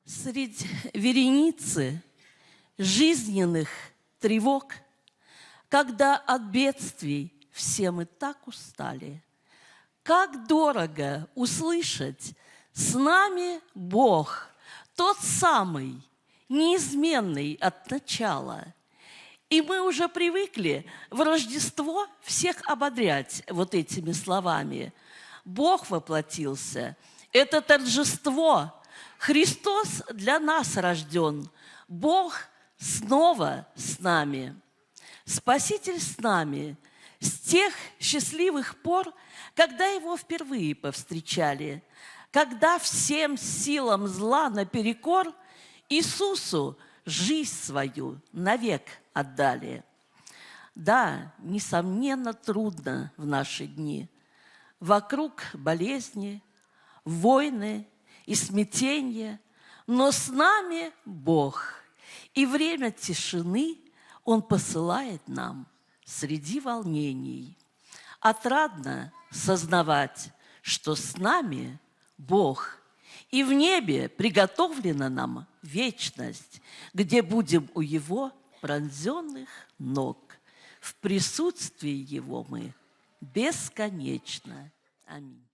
Среди вереницы жизненных тревог, когда от бедствий все мы так устали, как дорого услышать: с нами Бог, тот самый, неизменный от начала. И мы уже привыкли в Рождество всех ободрять вот этими словами. Бог воплотился. Это торжество. Христос для нас рожден. Бог снова с нами. Спаситель с нами с тех счастливых пор, когда Его впервые повстречали, когда всем силам зла наперекор Иисусу жизнь свою навек отдали. Да, несомненно, трудно в наши дни. Вокруг болезни, войны и смятенье, но с нами Бог, и время тишины Он посылает нам среди волнений. Отрадно сознавать, что с нами Бог, и в небе приготовлена нам вечность, где будем у Его пронзенных ног. В присутствии Его мы бесконечно. Аминь.